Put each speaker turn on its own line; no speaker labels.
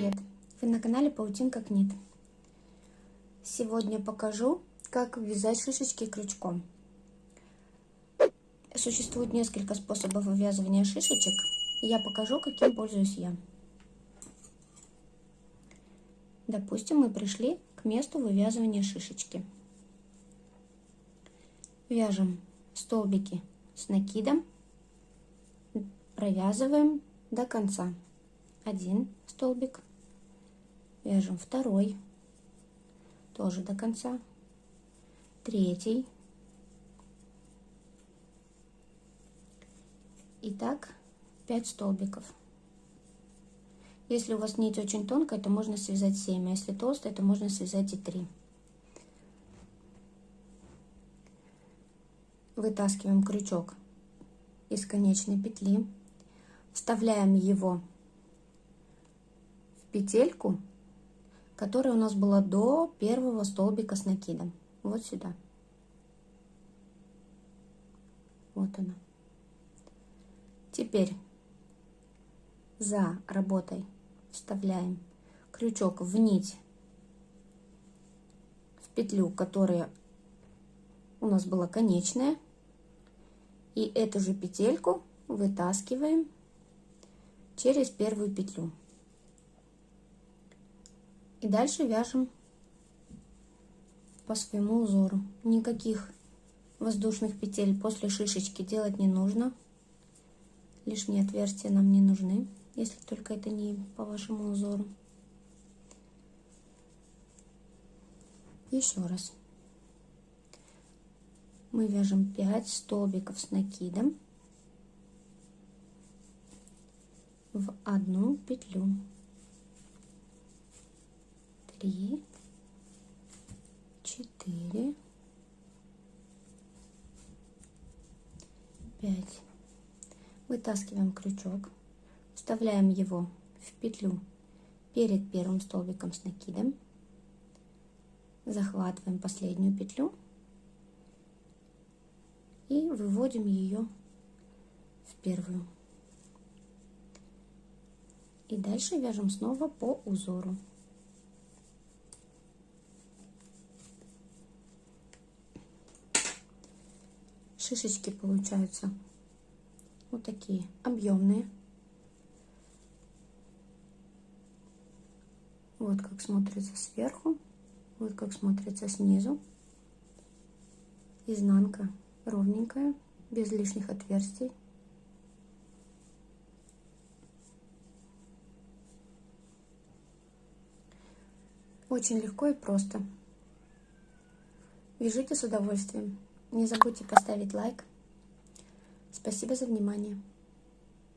привет! Вы на канале Паутинка Книт. Сегодня покажу, как вязать шишечки крючком. Существует несколько способов вывязывания шишечек, и я покажу, каким пользуюсь я. Допустим, мы пришли к месту вывязывания шишечки. Вяжем столбики с накидом, провязываем до конца. Один столбик, вяжем второй, тоже до конца, третий. И так 5 столбиков. Если у вас нить очень тонкая, то можно связать 7, а если толстая, то можно связать и 3. Вытаскиваем крючок из конечной петли, вставляем его в петельку, которая у нас была до первого столбика с накидом. Вот сюда. Вот она. Теперь за работой вставляем крючок в нить, в петлю, которая у нас была конечная, и эту же петельку вытаскиваем через первую петлю. И дальше вяжем по своему узору. Никаких воздушных петель после шишечки делать не нужно. Лишние отверстия нам не нужны, если только это не по вашему узору. Еще раз. Мы вяжем 5 столбиков с накидом в одну петлю. 3, 4, 5. Вытаскиваем крючок, вставляем его в петлю перед первым столбиком с накидом, захватываем последнюю петлю и выводим ее в первую. И дальше вяжем снова по узору. Шишечки получаются вот такие объемные. Вот как смотрится сверху, вот как смотрится снизу. Изнанка ровненькая, без лишних отверстий. Очень легко и просто. Вяжите с удовольствием. Не забудьте поставить лайк. Спасибо за внимание.